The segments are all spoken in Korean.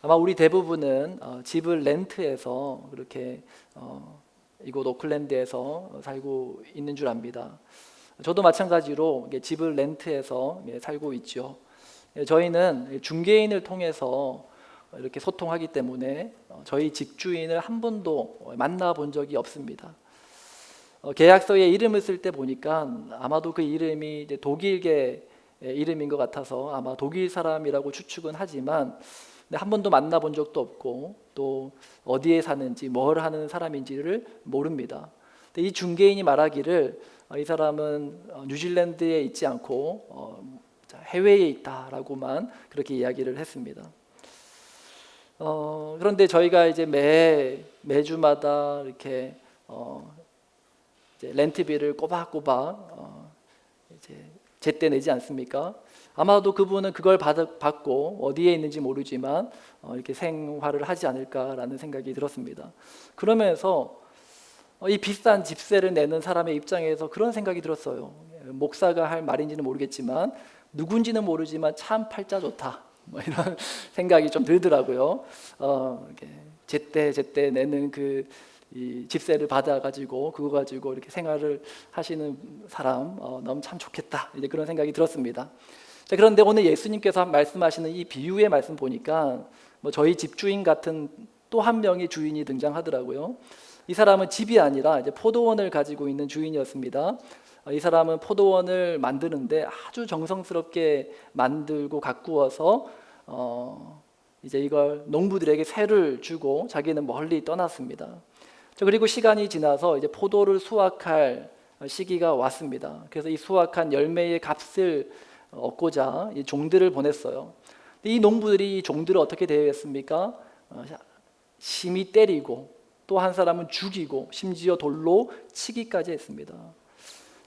아마 우리 대부분은 집을 렌트해서 그렇게 이곳 오클랜드에서 살고 있는 줄 압니다. 저도 마찬가지로 집을 렌트해서 살고 있죠. 저희는 중개인을 통해서 이렇게 소통하기 때문에 저희 집주인을 한 번도 만나본 적이 없습니다. 계약서에 이름을 쓸 때 보니까 아마도 그 이름이 이제 독일계 이름인 것 같아서 아마 독일 사람이라고 추측은 하지만 한 번도 만나본 적도 없고 또 어디에 사는지 뭘 하는 사람인지를 모릅니다. 근데 이 중개인이 말하기를 이 사람은 뉴질랜드에 있지 않고 해외에 있다라고만 그렇게 이야기를 했습니다. 그런데 저희가 이제 매주마다 이렇게 이제 렌트비를 꼬박꼬박 이제 제때 내지 않습니까? 아마도 그분은 그걸 받고 어디에 있는지 모르지만 이렇게 생활을 하지 않을까라는 생각이 들었습니다. 그러면서 이 비싼 집세를 내는 사람의 입장에서 그런 생각이 들었어요. 목사가 할 말인지는 모르겠지만 누군지는 모르지만 참 팔자 좋다. 뭐 이런 생각이 좀 들더라고요. 제때 내는 이 집세를 받아가지고 그거 가지고 이렇게 생활을 하시는 사람 너무 참 좋겠다. 이제 그런 생각이 들었습니다. 자, 그런데 오늘 예수님께서 말씀하시는 이 비유의 말씀 보니까 저희 집주인 같은 또 한 명의 주인이 등장하더라고요. 이 사람은 집이 아니라 이제 포도원을 가지고 있는 주인이었습니다. 이 사람은 포도원을 만드는데 아주 정성스럽게 만들고 가꾸어서 이제 이걸 농부들에게 세를 주고 자기는 멀리 떠났습니다. 그리고 시간이 지나서 이제 포도를 수확할 시기가 왔습니다. 그래서 이 수확한 열매의 값을 얻고자 이 종들을 보냈어요. 이 농부들이 이 종들을 어떻게 대했습니까? 심히 때리고 또 한 사람은 죽이고 심지어 돌로 치기까지 했습니다.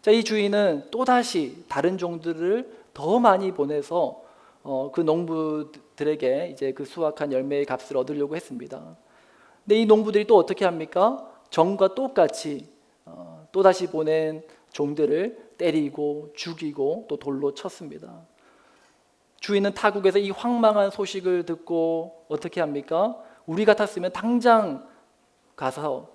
자, 이 주인은 또다시 다른 종들을 더 많이 보내서 그 농부들에게 이제 그 수확한 열매의 값을 얻으려고 했습니다. 근데 이 농부들이 또 어떻게 합니까? 전과 똑같이 또다시 보낸 종들을 때리고 죽이고 또 돌로 쳤습니다. 주인은 타국에서 이 황망한 소식을 듣고 어떻게 합니까? 우리 같았으면 당장 가서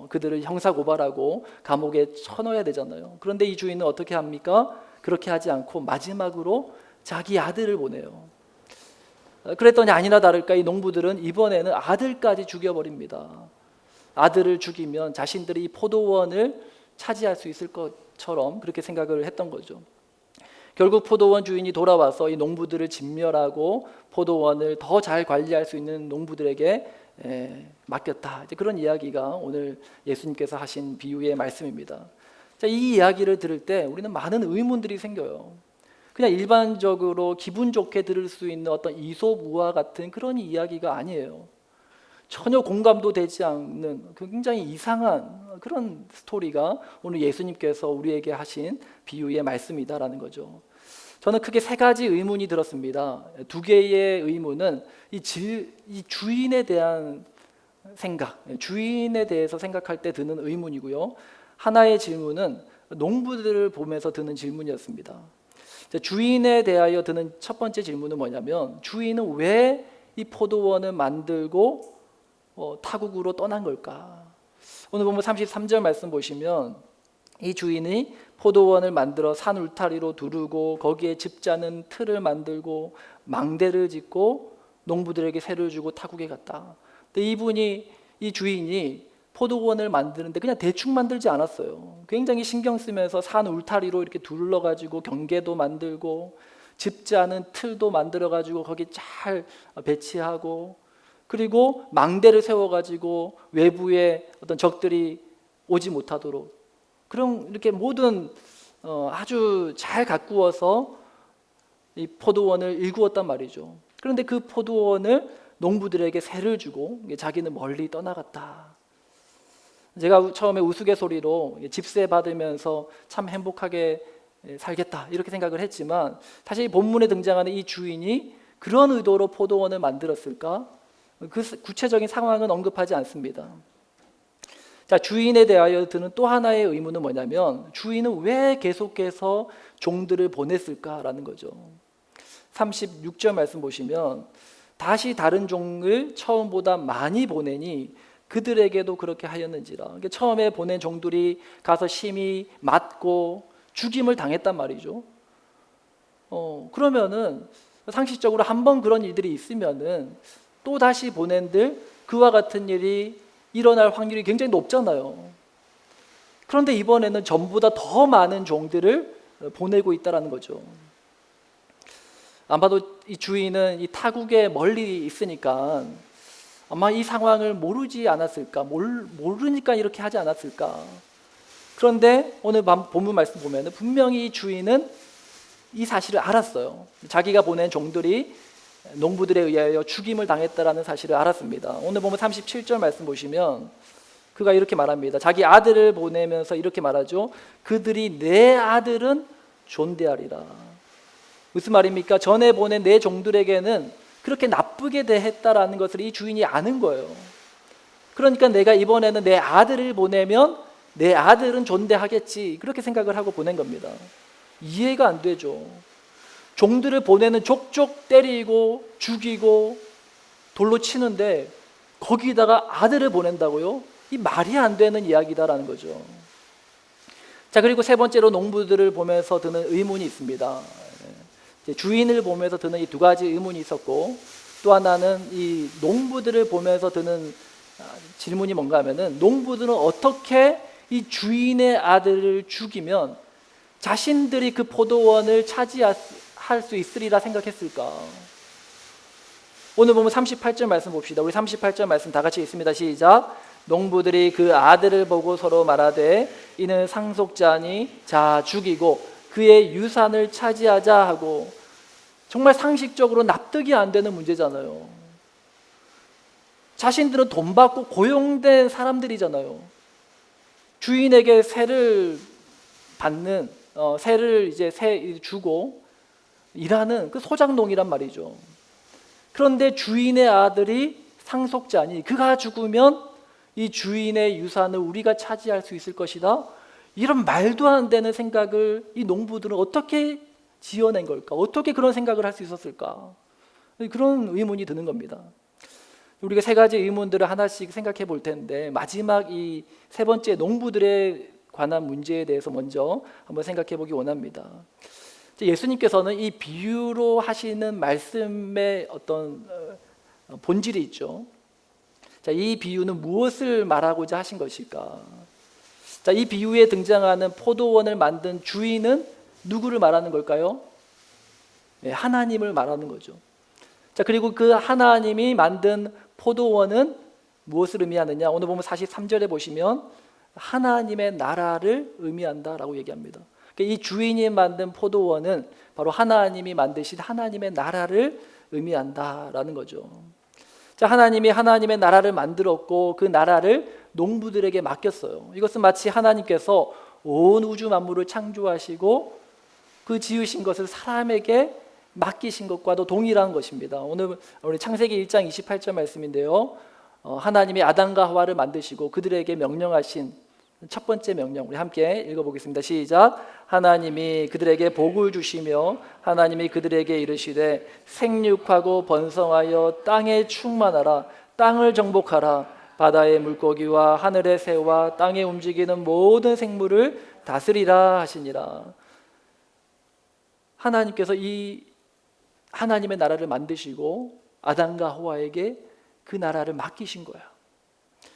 그들을 형사고발하고 감옥에 쳐넣어야 되잖아요. 그런데 이 주인은 어떻게 합니까? 그렇게 하지 않고 마지막으로 자기 아들을 보내요. 그랬더니 아니나 다를까 이 농부들은 이번에는 아들까지 죽여버립니다. 아들을 죽이면 자신들이 이 포도원을 차지할 수 있을 것처럼 그렇게 생각을 했던 거죠. 결국 포도원 주인이 돌아와서 이 농부들을 진멸하고 포도원을 더 잘 관리할 수 있는 농부들에게 맡겼다. 이제 그런 이야기가 오늘 예수님께서 하신 비유의 말씀입니다. 자, 이 이야기를 들을 때 우리는 많은 의문들이 생겨요. 그냥 일반적으로 기분 좋게 들을 수 있는 어떤 이솝우화 같은 그런 이야기가 아니에요. 전혀 공감도 되지 않는 굉장히 이상한 그런 스토리가 오늘 예수님께서 우리에게 하신 비유의 말씀이다라는 거죠. 저는 크게 세 가지 의문이 들었습니다. 두 개의 의문은 이 주인에 대한 생각, 주인에 대해서 생각할 때 드는 의문이고요. 하나의 질문은 농부들을 보면서 드는 질문이었습니다. 주인에 대하여 드는 첫 번째 질문은 뭐냐면 주인은 왜 이 포도원을 만들고 타국으로 떠난 걸까? 오늘 보면 33절 말씀 보시면 이 주인이 포도원을 만들어 산 울타리로 두르고 거기에 집 짜는 틀을 만들고 망대를 짓고 농부들에게 세를 주고 타국에 갔다. 근데 이 주인이 포도원을 만드는데 그냥 대충 만들지 않았어요. 굉장히 신경 쓰면서 산 울타리로 이렇게 둘러가지고 경계도 만들고 집 짜는 틀도 만들어가지고 거기 잘 배치하고 그리고 망대를 세워가지고 외부에 어떤 적들이 오지 못하도록 그럼 이렇게 모든 아주 잘 가꾸어서 이 포도원을 일구었단 말이죠. 그런데 그 포도원을 농부들에게 세를 주고 자기는 멀리 떠나갔다. 제가 처음에 우스갯소리로 집세 받으면서 참 행복하게 살겠다 이렇게 생각을 했지만 사실 이 본문에 등장하는 이 주인이 그런 의도로 포도원을 만들었을까? 그 구체적인 상황은 언급하지 않습니다. 자, 주인에 대하여 드는 또 하나의 의문은 뭐냐면 주인은 왜 계속해서 종들을 보냈을까라는 거죠. 36절 말씀 보시면 다시 다른 종을 처음보다 많이 보내니 그들에게도 그렇게 하였는지라. 그러니까 처음에 보낸 종들이 가서 심히 맞고 죽임을 당했단 말이죠. 그러면은 상식적으로 한 번 그런 일들이 있으면은 또 다시 보낸들 그와 같은 일이 일어날 확률이 굉장히 높잖아요. 그런데 이번에는 전보다 더 많은 종들을 보내고 있다라는 거죠. 아마도 이 주인은 이 타국에 멀리 있으니까 아마 이 상황을 모르지 않았을까, 모르니까 이렇게 하지 않았을까. 그런데 오늘 본문 말씀 보면 분명히 이 주인은 이 사실을 알았어요. 자기가 보낸 종들이 농부들에 의하여 죽임을 당했다라는 사실을 알았습니다. 오늘 보면 37절 말씀 보시면 그가 이렇게 말합니다. 자기 아들을 보내면서 이렇게 말하죠. 그들이 내 아들은 존대하리라. 무슨 말입니까? 전에 보낸 내 종들에게는 그렇게 나쁘게 대했다라는 것을 이 주인이 아는 거예요. 그러니까 내가 이번에는 내 아들을 보내면 내 아들은 존대하겠지, 그렇게 생각을 하고 보낸 겁니다. 이해가 안 되죠. 종들을 보내는 족족 때리고 죽이고 돌로 치는데 거기다가 아들을 보낸다고요? 이 말이 안 되는 이야기다라는 거죠. 자, 그리고 세 번째로 농부들을 보면서 드는 의문이 있습니다. 주인을 보면서 드는 이 두 가지 의문이 있었고, 또 하나는 이 농부들을 보면서 드는 질문이 뭔가 하면은, 농부들은 어떻게 이 주인의 아들을 죽이면 자신들이 그 포도원을 차지할 수 있으리라 생각했을까? 오늘 보면 38절 말씀 봅시다. 우리 38절 말씀 다 같이 있습니다. 시작. 농부들이 그 아들을 보고 서로 말하되 이는 상속자니 자 죽이고 그의 유산을 차지하자 하고. 정말 상식적으로 납득이 안 되는 문제잖아요. 자신들은 돈 받고 고용된 사람들이잖아요. 주인에게 세를 받는, 세를 이제 주고 일하는 그 소작농이란 말이죠. 그런데 주인의 아들이 상속자니 그가 죽으면 이 주인의 유산을 우리가 차지할 수 있을 것이다. 이런 말도 안 되는 생각을 이 농부들은 어떻게 지어낸 걸까? 어떻게 그런 생각을 할 수 있었을까? 그런 의문이 드는 겁니다. 우리가 세 가지 의문들을 하나씩 생각해 볼 텐데, 마지막 이 세 번째 농부들에 관한 문제에 대해서 먼저 한번 생각해 보기 원합니다. 예수님께서는 이 비유로 하시는 말씀의 어떤 본질이 있죠. 자, 이 비유는 무엇을 말하고자 하신 것일까? 자, 이 비유에 등장하는 포도원을 만든 주인은 누구를 말하는 걸까요? 네, 하나님을 말하는 거죠. 자, 그리고 그 하나님이 만든 포도원은 무엇을 의미하느냐? 오늘 보면 43절에 보시면 하나님의 나라를 의미한다라고 얘기합니다. 그러니까 이 주인이 만든 포도원은 바로 하나님이 만드신 하나님의 나라를 의미한다라는 거죠. 자, 하나님이 하나님의 나라를 만들었고 그 나라를 농부들에게 맡겼어요. 이것은 마치 하나님께서 온 우주 만물을 창조하시고 그 지으신 것을 사람에게 맡기신 것과도 동일한 것입니다. 오늘 우리 창세기 1장 28절 말씀인데요. 하나님이 아담과 하와를 만드시고 그들에게 명령하신 첫 번째 명령, 우리 함께 읽어보겠습니다. 시작. 하나님이 그들에게 복을 주시며 하나님이 그들에게 이르시되 생육하고 번성하여 땅에 충만하라. 땅을 정복하라. 바다의 물고기와 하늘의 새와 땅에 움직이는 모든 생물을 다스리라 하시니라. 하나님께서 이 하나님의 나라를 만드시고 아담과 하와에게 그 나라를 맡기신 거예요.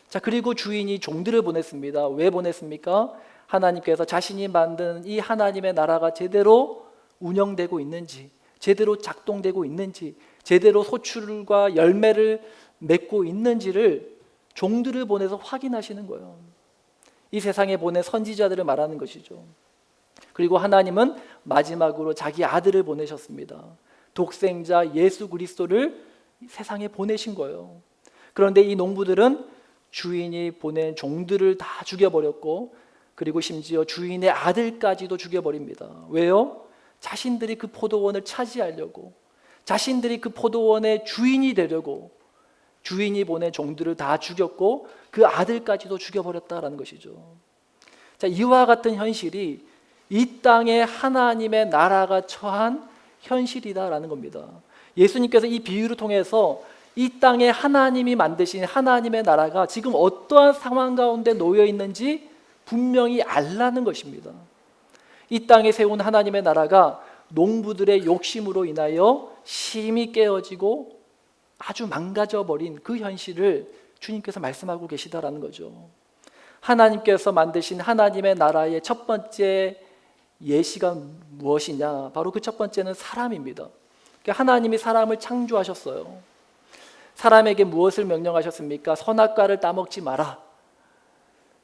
자, 그리고 주인이 종들을 보냈습니다. 왜 보냈습니까? 하나님께서 자신이 만든 이 하나님의 나라가 제대로 운영되고 있는지, 제대로 작동되고 있는지, 제대로 소출과 열매를 맺고 있는지를 종들을 보내서 확인하시는 거예요. 이 세상에 보낸 선지자들을 말하는 것이죠. 그리고 하나님은 마지막으로 자기 아들을 보내셨습니다. 독생자 예수 그리스도를 세상에 보내신 거예요. 그런데 이 농부들은 주인이 보낸 종들을 다 죽여버렸고, 그리고 심지어 주인의 아들까지도 죽여버립니다. 왜요? 자신들이 그 포도원을 차지하려고, 자신들이 그 포도원의 주인이 되려고 주인이 보낸 종들을 다 죽였고 그 아들까지도 죽여버렸다라는 것이죠. 자, 이와 같은 현실이 이 땅에 하나님의 나라가 처한 현실이다라는 겁니다. 예수님께서 이 비유를 통해서 이 땅에 하나님이 만드신 하나님의 나라가 지금 어떠한 상황 가운데 놓여 있는지 분명히 알라는 것입니다. 이 땅에 세운 하나님의 나라가 농부들의 욕심으로 인하여 심히 깨어지고 아주 망가져버린 그 현실을 주님께서 말씀하고 계시다라는 거죠. 하나님께서 만드신 하나님의 나라의 첫 번째 예시가 무엇이냐? 바로 그 첫 번째는 사람입니다. 하나님이 사람을 창조하셨어요. 사람에게 무엇을 명령하셨습니까? 선악과를 따먹지 마라.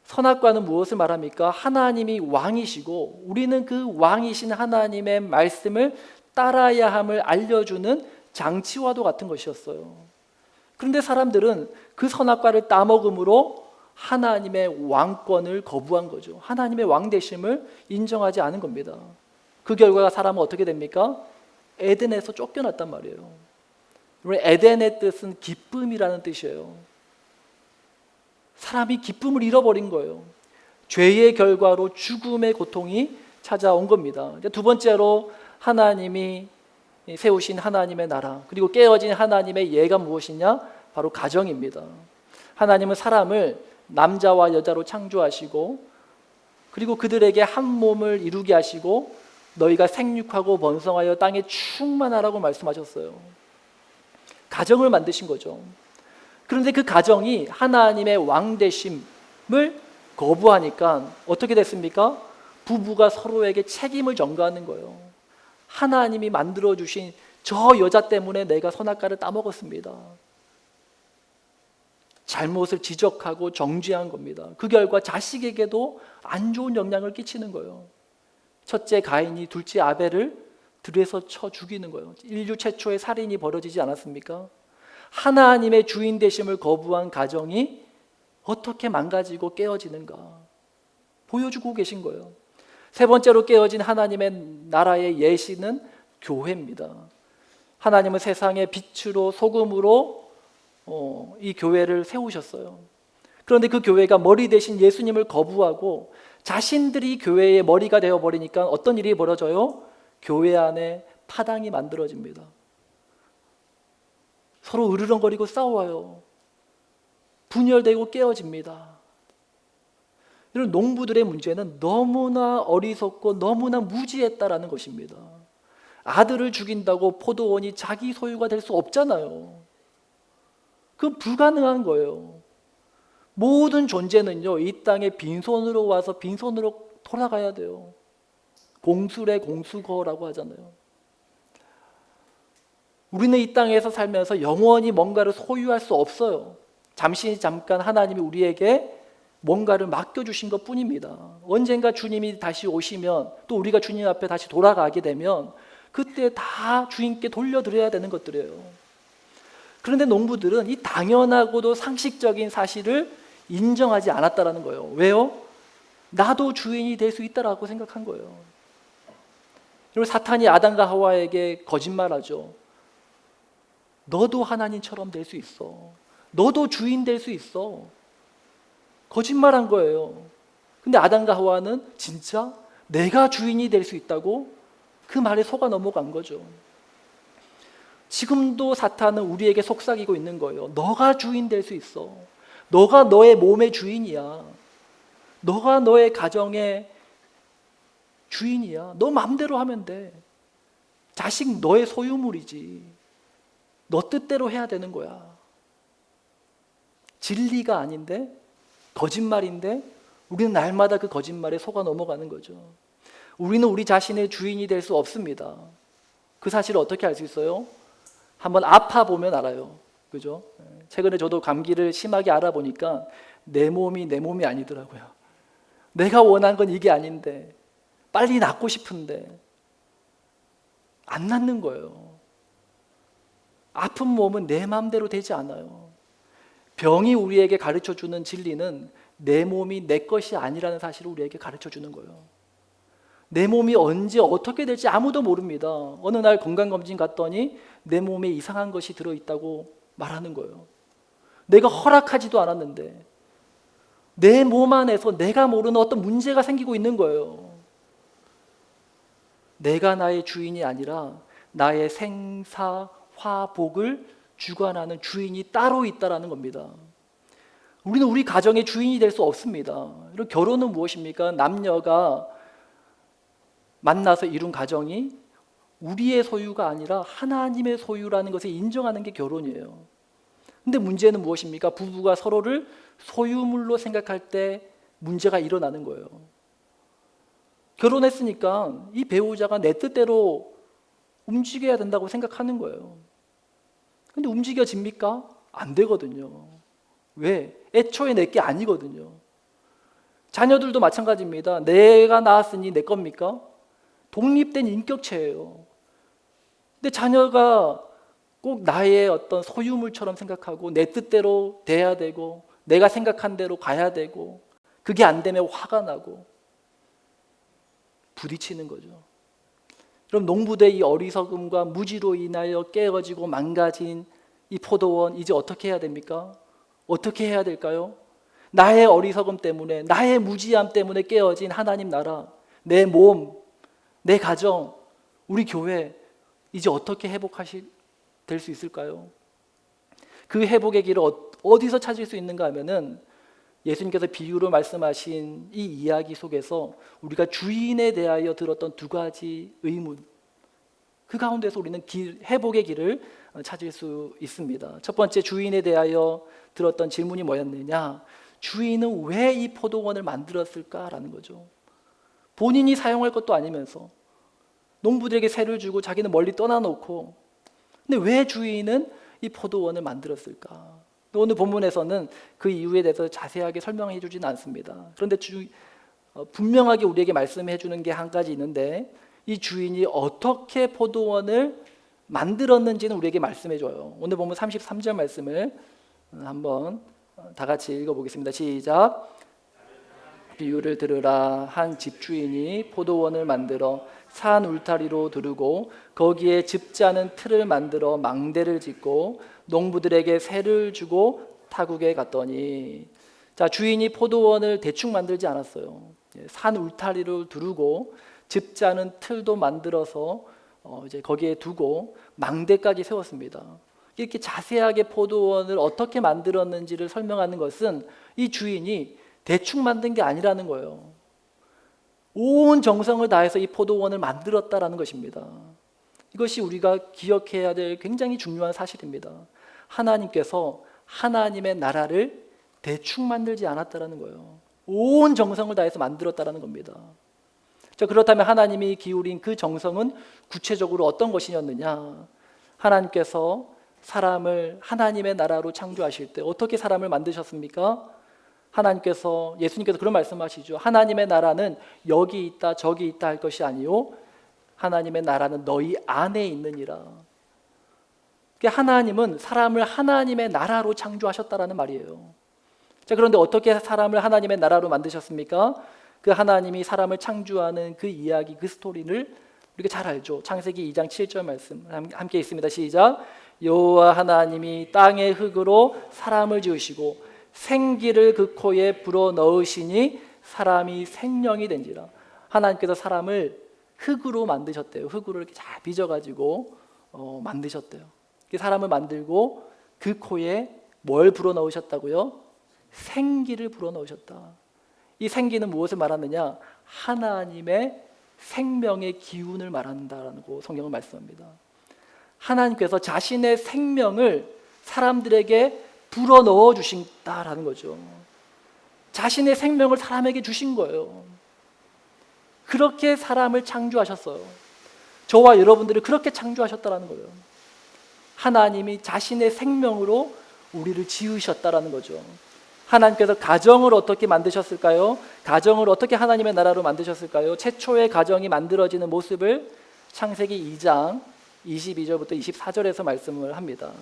선악과는 무엇을 말합니까? 하나님이 왕이시고 우리는 그 왕이신 하나님의 말씀을 따라야 함을 알려주는 장치와도 같은 것이었어요. 그런데 사람들은 그 선악과를 따먹음으로 하나님의 왕권을 거부한 거죠. 하나님의 왕되심을 인정하지 않은 겁니다. 그 결과가 사람은 어떻게 됩니까? 에덴에서 쫓겨났단 말이에요. 에덴의 뜻은 기쁨이라는 뜻이에요. 사람이 기쁨을 잃어버린 거예요. 죄의 결과로 죽음의 고통이 찾아온 겁니다. 두 번째로 하나님이 세우신 하나님의 나라, 그리고 깨어진 하나님의 예가 무엇이냐? 바로 가정입니다. 하나님은 사람을 남자와 여자로 창조하시고 그리고 그들에게 한 몸을 이루게 하시고 너희가 생육하고 번성하여 땅에 충만하라고 말씀하셨어요. 가정을 만드신 거죠. 그런데 그 가정이 하나님의 왕되심을 거부하니까 어떻게 됐습니까? 부부가 서로에게 책임을 전가하는 거예요. 하나님이 만들어주신 저 여자 때문에 내가 선악과를 따먹었습니다. 잘못을 지적하고 정죄한 겁니다. 그 결과 자식에게도 안 좋은 영향을 끼치는 거예요. 첫째 가인이 둘째 아벨을 들에서 쳐 죽이는 거예요. 인류 최초의 살인이 벌어지지 않았습니까? 하나님의 주인 되심을 거부한 가정이 어떻게 망가지고 깨어지는가 보여주고 계신 거예요. 세 번째로 깨어진 하나님의 나라의 예시는 교회입니다. 하나님은 세상의 빛으로 소금으로 이 교회를 세우셨어요. 그런데 그 교회가 머리 대신 예수님을 거부하고 자신들이 교회의 머리가 되어버리니까 어떤 일이 벌어져요? 교회 안에 파당이 만들어집니다. 서로 으르렁거리고 싸워요. 분열되고 깨어집니다. 이런 농부들의 문제는 너무나 어리석고 너무나 무지했다라는 것입니다. 아들을 죽인다고 포도원이 자기 소유가 될 수 없잖아요. 그건 불가능한 거예요. 모든 존재는요, 이 땅에 빈손으로 와서 빈손으로 돌아가야 돼요. 공수래 공수거라고 하잖아요. 우리는 이 땅에서 살면서 영원히 뭔가를 소유할 수 없어요. 잠깐 하나님이 우리에게 뭔가를 맡겨주신 것 뿐입니다. 언젠가 주님이 다시 오시면 또 우리가 주님 앞에 다시 돌아가게 되면 그때 다 주인께 돌려드려야 되는 것들이에요. 그런데 농부들은 이 당연하고도 상식적인 사실을 인정하지 않았다라는 거예요. 왜요? 나도 주인이 될 수 있다라고 생각한 거예요. 그리고 사탄이 아담과 하와에게 거짓말하죠. 너도 하나님처럼 될 수 있어. 너도 주인 될 수 있어. 거짓말한 거예요. 근데 아담과 하와는 진짜 내가 주인이 될 수 있다고 그 말에 속아 넘어간 거죠. 지금도 사탄은 우리에게 속삭이고 있는 거예요. 너가 주인 될 수 있어. 너가 너의 몸의 주인이야. 너가 너의 가정의 주인이야. 너 마음대로 하면 돼. 자식 너의 소유물이지. 너 뜻대로 해야 되는 거야. 진리가 아닌데, 거짓말인데 우리는 날마다 그 거짓말에 속아 넘어가는 거죠. 우리는 우리 자신의 주인이 될 수 없습니다. 그 사실을 어떻게 알 수 있어요? 한번 아파보면 알아요. 그죠? 최근에 저도 감기를 심하게 알아보니까 내 몸이 아니더라고요. 내가 원한 건 이게 아닌데, 빨리 낫고 싶은데 안 낫는 거예요. 아픈 몸은 내 마음대로 되지 않아요. 병이 우리에게 가르쳐주는 진리는 내 몸이 내 것이 아니라는 사실을 우리에게 가르쳐주는 거예요. 내 몸이 언제 어떻게 될지 아무도 모릅니다. 어느 날 건강검진 갔더니 내 몸에 이상한 것이 들어있다고 말하는 거예요. 내가 허락하지도 않았는데 내 몸 안에서 내가 모르는 어떤 문제가 생기고 있는 거예요. 내가 나의 주인이 아니라 나의 생사, 화복을 주관하는 주인이 따로 있다라는 겁니다. 우리는 우리 가정의 주인이 될 수 없습니다. 이런 결혼은 무엇입니까? 남녀가 만나서 이룬 가정이 우리의 소유가 아니라 하나님의 소유라는 것을 인정하는 게 결혼이에요. 근데 문제는 무엇입니까? 부부가 서로를 소유물로 생각할 때 문제가 일어나는 거예요. 결혼했으니까 이 배우자가 내 뜻대로 움직여야 된다고 생각하는 거예요. 근데 움직여집니까? 안 되거든요. 왜? 애초에 내 게 아니거든요. 자녀들도 마찬가지입니다. 내가 낳았으니 내 겁니까? 독립된 인격체예요. 근데 자녀가 꼭 나의 어떤 소유물처럼 생각하고 내 뜻대로 돼야 되고 내가 생각한 대로 가야 되고 그게 안 되면 화가 나고 부딪히는 거죠. 그럼 농부대의 이 어리석음과 무지로 인하여 깨어지고 망가진 이 포도원 이제 어떻게 해야 됩니까? 어떻게 해야 될까요? 나의 어리석음 때문에 나의 무지함 때문에 깨어진 하나님 나라, 내 몸, 내 가정, 우리 교회 이제 어떻게 될 수 있을까요? 그 회복의 길을 어디서 찾을 수 있는가 하면은 예수님께서 비유로 말씀하신 이 이야기 속에서 우리가 주인에 대하여 들었던 두 가지 의문, 그 가운데서 우리는 회복의 길을 찾을 수 있습니다. 첫 번째, 주인에 대하여 들었던 질문이 뭐였느냐? 주인은 왜 이 포도원을 만들었을까라는 거죠. 본인이 사용할 것도 아니면서 농부들에게 세를 주고 자기는 멀리 떠나놓고, 근데 왜 주인은 이 포도원을 만들었을까? 오늘 본문에서는 그 이유에 대해서 자세하게 설명해 주지는 않습니다. 그런데 분명하게 우리에게 말씀해 주는 게 한 가지 있는데, 이 주인이 어떻게 포도원을 만들었는지는 우리에게 말씀해 줘요. 오늘 보면 33절 말씀을 한번 다 같이 읽어보겠습니다. 시작. 비유를 들으라. 한 집주인이 포도원을 만들어 산 울타리로 두르고 거기에 즙자는 틀을 만들어 망대를 짓고 농부들에게 세를 주고 타국에 갔더니, 자, 주인이 포도원을 대충 만들지 않았어요. 산 울타리를 두르고 즙자는 틀도 만들어서 이제 거기에 두고 망대까지 세웠습니다. 이렇게 자세하게 포도원을 어떻게 만들었는지를 설명하는 것은 이 주인이 대충 만든 게 아니라는 거예요. 온 정성을 다해서 이 포도원을 만들었다라는 것입니다. 이것이 우리가 기억해야 될 굉장히 중요한 사실입니다. 하나님께서 하나님의 나라를 대충 만들지 않았다라는 거예요. 온 정성을 다해서 만들었다라는 겁니다. 자, 그렇다면 하나님이 기울인 그 정성은 구체적으로 어떤 것이었느냐? 하나님께서 사람을 하나님의 나라로 창조하실 때 어떻게 사람을 만드셨습니까? 예수님께서 그런 말씀하시죠. 하나님의 나라는 여기 있다 저기 있다 할 것이 아니요 하나님의 나라는 너희 안에 있느니라. 하나님은 사람을 하나님의 나라로 창조하셨다라는 말이에요. 자, 그런데 어떻게 사람을 하나님의 나라로 만드셨습니까? 그 하나님이 사람을 창조하는 그 이야기, 그 스토리를 우리가 잘 알죠. 창세기 2장 7절 말씀 함께 있습니다. 시작. 여호와 하나님이 땅의 흙으로 사람을 지으시고 생기를 그 코에 불어 넣으시니 사람이 생명이 된지라. 하나님께서 사람을 흙으로 만드셨대요. 흙으로 이렇게 잘 빚어가지고 만드셨대요. 사람을 만들고 그 코에 뭘 불어 넣으셨다고요? 생기를 불어 넣으셨다. 이 생기는 무엇을 말하느냐? 하나님의 생명의 기운을 말한다라고 성경은 말씀합니다. 하나님께서 자신의 생명을 사람들에게 불어 넣어 주신다라는 거죠. 자신의 생명을 사람에게 주신 거예요. 그렇게 사람을 창조하셨어요. 저와 여러분들을 그렇게 창조하셨다라는 거예요. 하나님이 자신의 생명으로 우리를 지으셨다라는 거죠. 하나님께서 가정을 어떻게 만드셨을까요? 가정을 어떻게 하나님의 나라로 만드셨을까요? 최초의 가정이 만들어지는 모습을 창세기 2장 22절부터 24절에서 말씀을 합니다.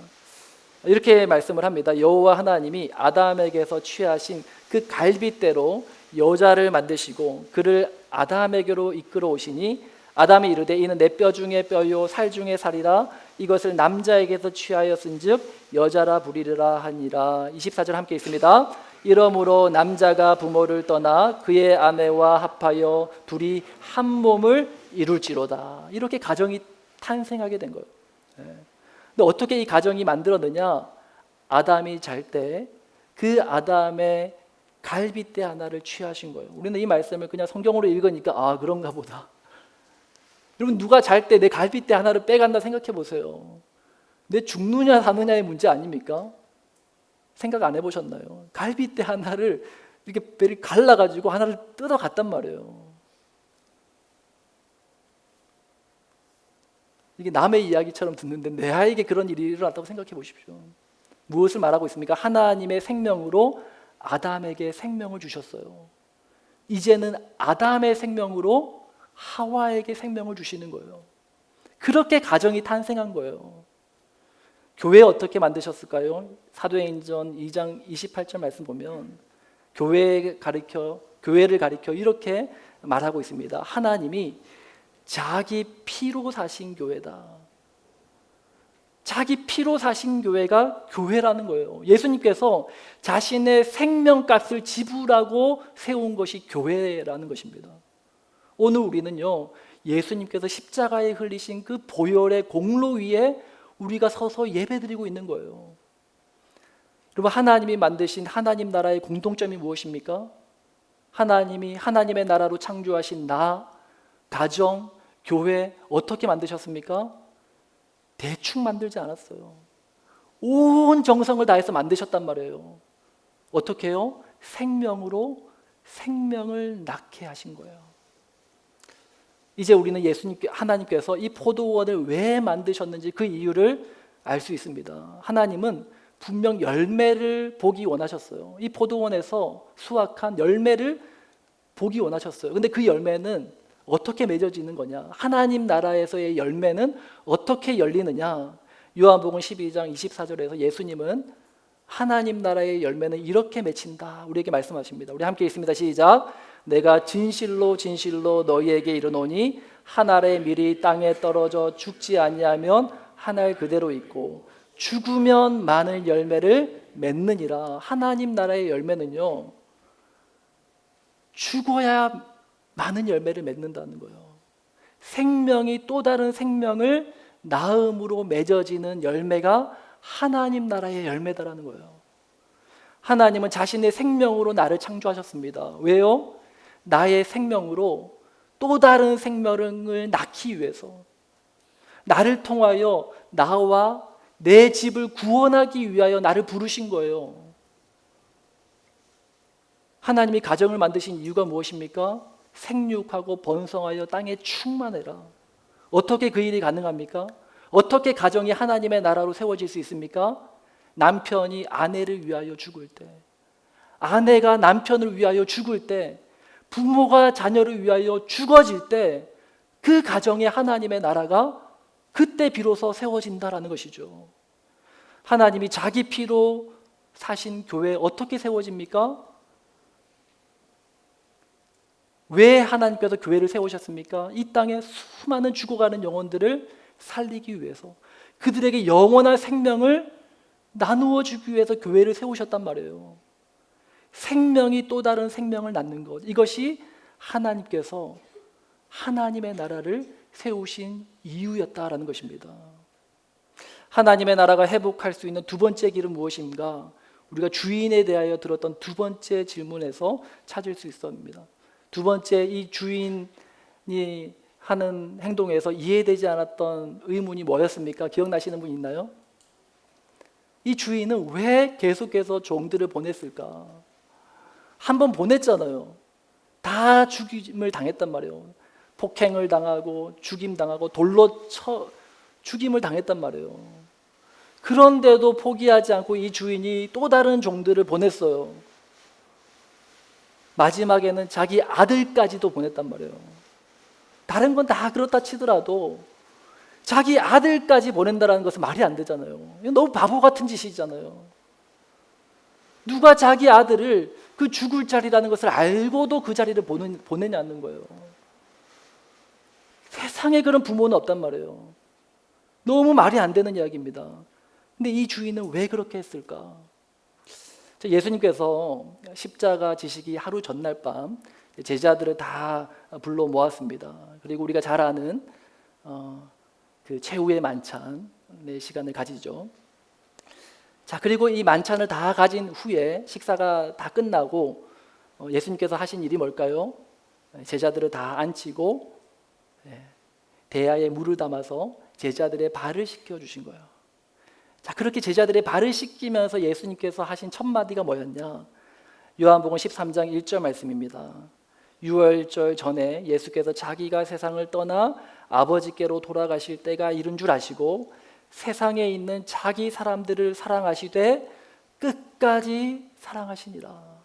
이렇게 말씀을 합니다. 여호와 하나님이 아담에게서 취하신 그 갈빗대로 여자를 만드시고 그를 아담에게로 이끌어 오시니 아담이 이르되 이는 내 뼈 중에 뼈요 살 중에 살이라 이것을 남자에게서 취하였은즉 여자라 부리리라 하니라. 24절 함께 있습니다. 이러므로 남자가 부모를 떠나 그의 아내와 합하여 둘이 한 몸을 이룰지로다. 이렇게 가정이 탄생하게 된 거예요. 근데 어떻게 이 가정이 만들었느냐? 아담이 잘 때 그 아담의 갈빗대 하나를 취하신 거예요. 우리는 이 말씀을 그냥 성경으로 읽으니까 아, 그런가 보다. 여러분, 누가 잘 때 내 갈빗대 하나를 빼간다 생각해 보세요. 내 죽느냐 사느냐의 문제 아닙니까? 생각 안 해보셨나요? 갈빗대 하나를 이렇게 배를 갈라가지고 하나를 뜯어 갔단 말이에요. 이게 남의 이야기처럼 듣는데 내 아이에게 그런 일이 일어났다고 생각해 보십시오. 무엇을 말하고 있습니까? 하나님의 생명으로 아담에게 생명을 주셨어요. 이제는 아담의 생명으로 하와에게 생명을 주시는 거예요. 그렇게 가정이 탄생한 거예요. 교회 어떻게 만드셨을까요? 사도행전 2장 28절 말씀 보면 교회를 가리켜 이렇게 말하고 있습니다. 하나님이 자기 피로 사신 교회다. 자기 피로 사신 교회가 교회라는 거예요. 예수님께서 자신의 생명값을 지불하고 세운 것이 교회라는 것입니다. 오늘 우리는요, 예수님께서 십자가에 흘리신 그 보혈의 공로 위에 우리가 서서 예배드리고 있는 거예요. 여러분, 하나님이 만드신 하나님 나라의 공통점이 무엇입니까? 하나님이 하나님의 나라로 창조하신 나, 가정, 교회 어떻게 만드셨습니까? 대충 만들지 않았어요. 온 정성을 다해서 만드셨단 말이에요. 어떻게 해요? 생명으로 생명을 낳게 하신 거예요. 이제 우리는 하나님께서 이 포도원을 왜 만드셨는지 그 이유를 알 수 있습니다. 하나님은 분명 열매를 보기 원하셨어요. 이 포도원에서 수확한 열매를 보기 원하셨어요. 근데 그 열매는 어떻게 맺어지는 거냐? 하나님 나라에서의 열매는 어떻게 열리느냐? 요한복음 12장 24절에서 예수님은 하나님 나라의 열매는 이렇게 맺힌다 우리에게 말씀하십니다. 우리 함께 읽습니다. 시작. 내가 진실로 진실로 너희에게 이르노니 한 알의 밀이 땅에 떨어져 죽지 아니하면 한 알 그대로 있고 죽으면 많은 열매를 맺느니라. 하나님 나라의 열매는요, 죽어야 많은 열매를 맺는다는 거예요. 생명이 또 다른 생명을 낳음으로 맺어지는 열매가 하나님 나라의 열매다라는 거예요. 하나님은 자신의 생명으로 나를 창조하셨습니다. 왜요? 나의 생명으로 또 다른 생명을 낳기 위해서, 나를 통하여 나와 내 집을 구원하기 위하여 나를 부르신 거예요. 하나님이 가정을 만드신 이유가 무엇입니까? 생육하고 번성하여 땅에 충만해라. 어떻게 그 일이 가능합니까? 어떻게 가정이 하나님의 나라로 세워질 수 있습니까? 남편이 아내를 위하여 죽을 때, 아내가 남편을 위하여 죽을 때, 부모가 자녀를 위하여 죽어질 때, 그 가정에 하나님의 나라가 그때 비로소 세워진다라는 것이죠. 하나님이 자기 피로 사신 교회 어떻게 세워집니까? 왜 하나님께서 교회를 세우셨습니까? 이 땅에 수많은 죽어가는 영혼들을 살리기 위해서, 그들에게 영원한 생명을 나누어 주기 위해서 교회를 세우셨단 말이에요. 생명이 또 다른 생명을 낳는 것, 이것이 하나님께서 하나님의 나라를 세우신 이유였다라는 것입니다. 하나님의 나라가 회복할 수 있는 두 번째 길은 무엇인가? 우리가 주인에 대하여 들었던 두 번째 질문에서 찾을 수 있습니다. 두 번째, 이 주인이 하는 행동에서 이해되지 않았던 의문이 뭐였습니까? 기억나시는 분 있나요? 이 주인은 왜 계속해서 종들을 보냈을까? 한 번 보냈잖아요. 다 죽임을 당했단 말이에요. 폭행을 당하고 죽임 당하고 돌로 쳐 죽임을 당했단 말이에요. 그런데도 포기하지 않고 이 주인이 또 다른 종들을 보냈어요. 마지막에는 자기 아들까지도 보냈단 말이에요. 다른 건 다 그렇다 치더라도 자기 아들까지 보낸다는 것은 말이 안 되잖아요. 너무 바보 같은 짓이잖아요. 누가 자기 아들을 그 죽을 자리라는 것을 알고도 그 자리를 보내냐는 거예요. 세상에 그런 부모는 없단 말이에요. 너무 말이 안 되는 이야기입니다. 근데 이 주인은 왜 그렇게 했을까? 예수님께서 십자가 지시기 하루 전날 밤 제자들을 다 불러 모았습니다. 그리고 우리가 잘 아는 그 최후의 만찬, 시간을 가지죠. 자, 그리고 이 만찬을 다 가진 후에 식사가 다 끝나고 예수님께서 하신 일이 뭘까요? 제자들을 다 앉히고 대야에 물을 담아서 제자들의 발을 씻겨주신 거예요. 자, 그렇게 제자들의 발을 씻기면서 예수님께서 하신 첫 마디가 뭐였냐? 요한복음 13장 1절 말씀입니다. 유월절 전에 예수께서 자기가 세상을 떠나 아버지께로 돌아가실 때가 이른 줄 아시고 세상에 있는 자기 사람들을 사랑하시되 끝까지 사랑하시니라.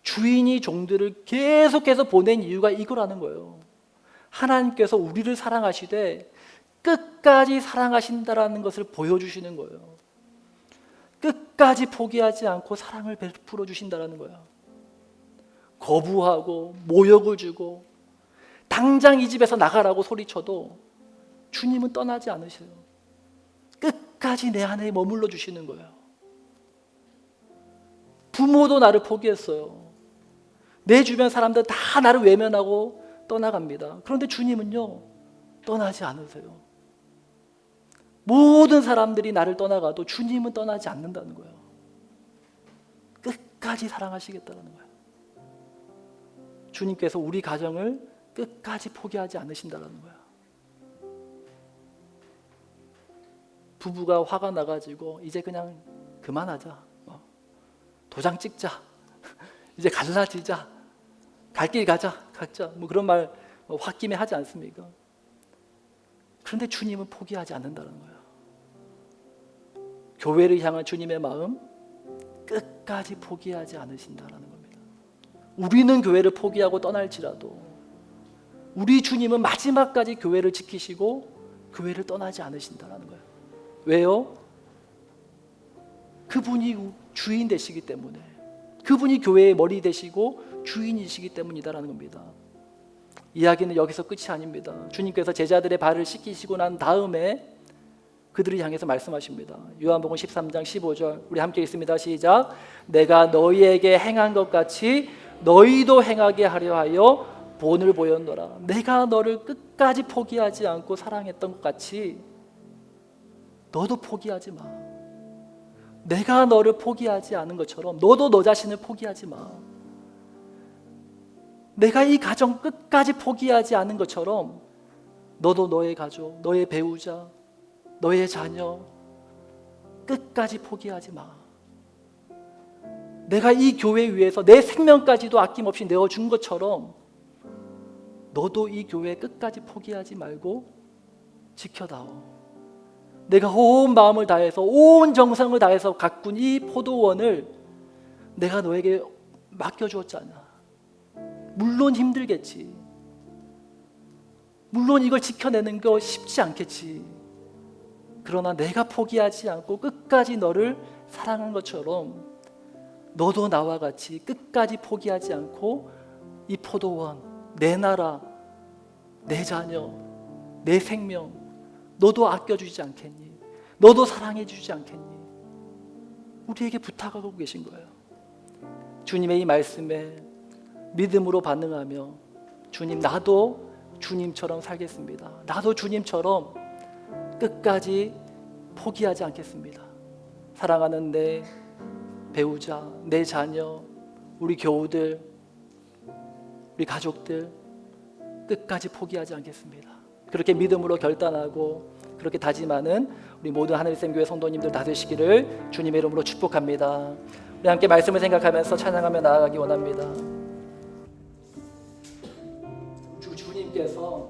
주인이 종들을 계속해서 보낸 이유가 이거라는 거예요. 하나님께서 우리를 사랑하시되 끝까지 사랑하신다라는 것을 보여주시는 거예요. 끝까지 포기하지 않고 사랑을 베풀어 주신다라는 거예요. 거부하고 모욕을 주고 당장 이 집에서 나가라고 소리쳐도 주님은 떠나지 않으세요. 끝까지 내 안에 머물러 주시는 거예요. 부모도 나를 포기했어요. 내 주변 사람들 다 나를 외면하고 떠나갑니다. 그런데 주님은요, 떠나지 않으세요. 모든 사람들이 나를 떠나가도 주님은 떠나지 않는다는 거예요. 끝까지 사랑하시겠다는 거예요. 주님께서 우리 가정을 끝까지 포기하지 않으신다는 거예요. 부부가 화가 나가지고 이제 그냥 그만하자, 도장 찍자, 이제 갈라지자, 갈 길 가자, 각자 그런 말 홧김에 하지 않습니까? 그런데 주님은 포기하지 않는다는 거예요. 교회를 향한 주님의 마음 끝까지 포기하지 않으신다는 겁니다. 우리는 교회를 포기하고 떠날지라도 우리 주님은 마지막까지 교회를 지키시고 교회를 떠나지 않으신다는 거예요. 왜요? 그분이 주인 되시기 때문에, 그분이 교회의 머리 되시고 주인이시기 때문이다라는 겁니다. 이야기는 여기서 끝이 아닙니다. 주님께서 제자들의 발을 씻기시고 난 다음에 그들을 향해서 말씀하십니다. 요한복음 13장 15절 우리 함께 읽습니다. 시작. 내가 너희에게 행한 것 같이 너희도 행하게 하려 하여 본을 보였노라. 내가 너를 끝까지 포기하지 않고 사랑했던 것 같이 너도 포기하지 마. 내가 너를 포기하지 않은 것처럼 너도 너 자신을 포기하지 마. 내가 이 가정 끝까지 포기하지 않은 것처럼 너도 너의 가족, 너의 배우자, 너의 자녀 끝까지 포기하지 마. 내가 이 교회 위해서 내 생명까지도 아낌없이 내어준 것처럼 너도 이 교회 끝까지 포기하지 말고 지켜다오. 내가 온 마음을 다해서 온 정성을 다해서 가꾼 이 포도원을 내가 너에게 맡겨주었잖아. 물론 힘들겠지. 물론 이걸 지켜내는 거 쉽지 않겠지. 그러나 내가 포기하지 않고 끝까지 너를 사랑한 것처럼 너도 나와 같이 끝까지 포기하지 않고 이 포도원, 내 나라, 내 자녀, 내 생명 너도 아껴주지 않겠니? 너도 사랑해주지 않겠니? 우리에게 부탁하고 계신 거예요. 주님의 이 말씀에 믿음으로 반응하며 주님, 나도 주님처럼 살겠습니다. 나도 주님처럼 끝까지 포기하지 않겠습니다. 사랑하는 내 배우자, 내 자녀, 우리 교우들, 우리 가족들 끝까지 포기하지 않겠습니다. 그렇게 믿음으로 결단하고 그렇게 다짐하는 우리 모든 하늘샘교회 성도님들 다 되시기를 주님의 이름으로 축복합니다. 우리 함께 말씀을 생각하면서 찬양하며 나아가기 원합니다. 주님께서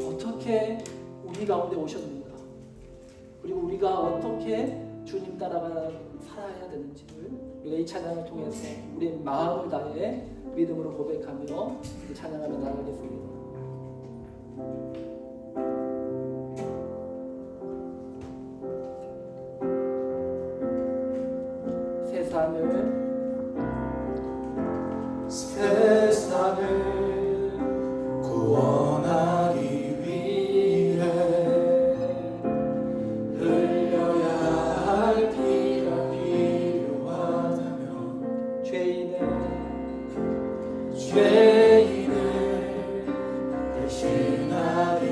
어떻게 우리 가운데 오셨는가, 그리고 우리가 어떻게 주님 따라가 살아야 되는지를 우리가 이 찬양을 통해서 우리의 마음을 다해 믿음으로 고백하며 찬양하며 나아가겠습니다. 세상을 구원하기 위해 흘려야 할 피가 필요하다면 죄인을 대신하기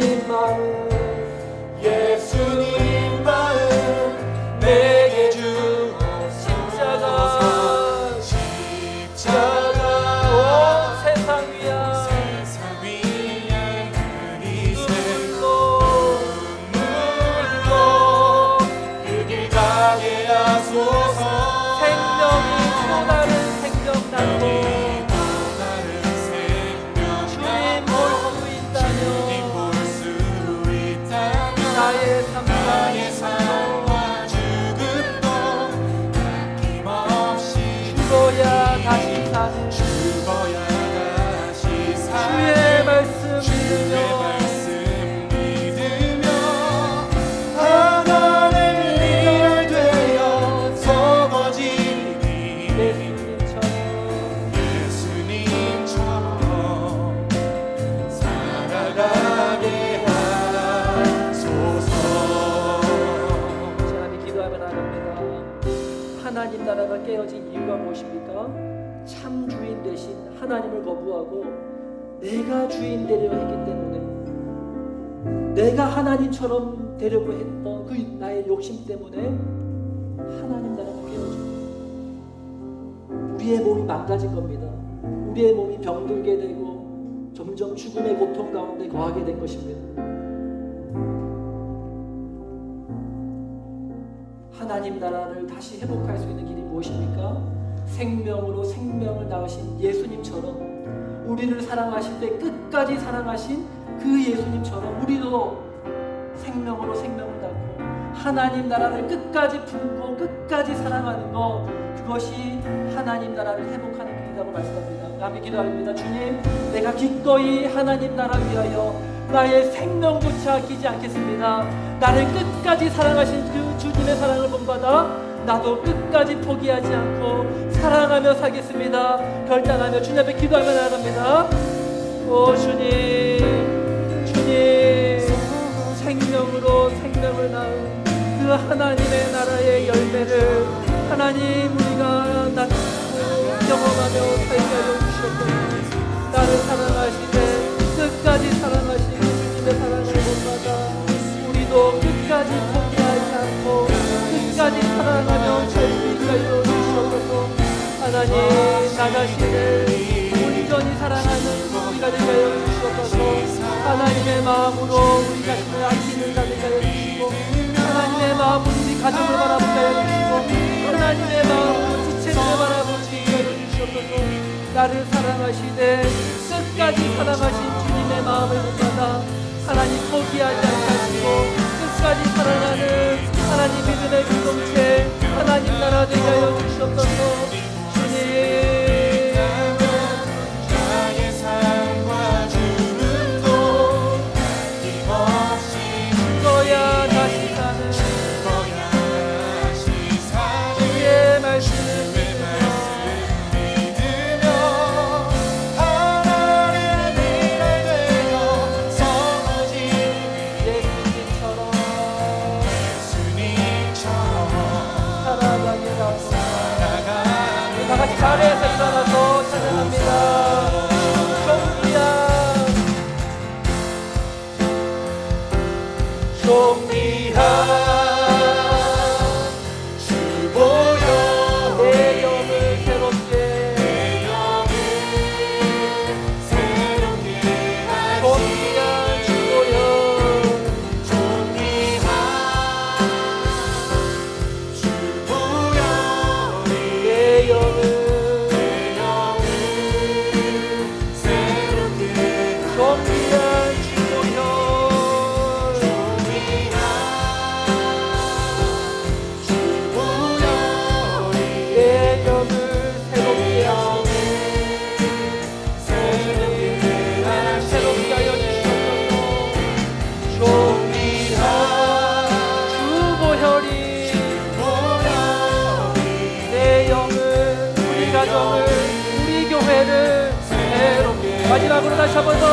예수님 마음 예수님 마음 내게 주옵소서. 십자가 온 세상 위야 세상 위에 그리세 눈물로 그 길 가게 하소서. 생명이 또 다른 생명 낳고 주님 볼 수 있다면 나의 삶과 죽음도 아낌없이 죽어야 다시 사는 죽어야 다시 사는 주의 말씀 주의 믿으며 말씀 믿으며 하나님의 일을 되어 서거지니 예수님처럼 살아가게 하소서. 하나님 기도하며 나갑니다. 하나님 나라가 깨어진 이유가 무엇입니까? 참 주인 대신 하나님을 거부하고 내가 주인 되려 했기 때문에, 내가 하나님처럼 되려고 했던 그 나의 욕심 때문에 하나님 나라가 깨어지고 우리의 몸이 망가진 겁니다. 우리의 몸이 병들게 되고 점점 죽음의 고통 가운데 거하게 된 것입니다. 하나님 나라를 다시 회복할 수 있는 길이 무엇입니까? 생명으로 생명을 낳으신 예수님처럼, 우리를 사랑하실 때 끝까지 사랑하신 그 예수님처럼 우리도 생명으로 생명을 낳고 하나님 나라를 끝까지 품고 끝까지 사랑하는 것, 그것이 하나님 나라를 회복하는 길이라고 말씀합니다. 남이 기도합니다. 주님, 내가 기꺼이 하나님 나라 위하여 나의 생명조차 아끼지 않겠습니다. 나를 끝까지 사랑하신 그 주님의 사랑을 본받아 나도 끝까지 포기하지 않고 사랑하며 살겠습니다. 결단하며 주님 앞에 기도하며 나아갑니다. 오 주님, 주님, 생명으로 생명을 낳은 그 하나님의 나라의 열매를 하나님 우리가 낳고 경험하며 살게 하여 주시옵소서. 나를 사랑하시되 끝까지 사랑하신 주님의 사랑을 본받아 우리도 끝까지 포기하지 않고 끝까지 사랑하며 살 수 있게 하여 주시옵소서. 하나님, 나 자신을 온전히 사랑하는 우리가 되게 하여 주시옵소서. 하나님의 마음으로 우리 자신을 아끼는 자들이 하여 주시고, 하나님의 마음으로 우리 가정을 바라보게 하여 주시고, 하나님의 마음으로 지체들을 바라보게 하여 주시옵소서. 나를 사랑하시되 끝까지 사랑하신 주님의 마음을 본받아 하나님 포기하지 않으시고 끝까지 사랑하는 하나님 믿음의 공동체, 하나님 나라 되게 하여 주시옵소서. 주님, 나의 삶과 죽음도 아낌없이 죽어야 다시 사는 죽어야 다시 사는 주의 말씀을 주의 믿으며 말씀 믿으며 하나님의 일을 되어 서거지니 예수님처럼 예수님처럼 살아가게 하소서. 살아가는 다 같이 자리에서 일어나서 찬양합니다. 존귀한 주 보여 내 영을 새롭게, 내 영을 새롭게 존귀한 주 보여 존귀한 주 보여 내 영을 새롭게 존귀한 주 보여 내 영을 새롭게 하시고 새롭게 하여 주시옵소서. 존귀한 주 보혈이 내 영을, 우리 가정을, 우리 교회를 새롭게, 마지막으로 다시 한번 더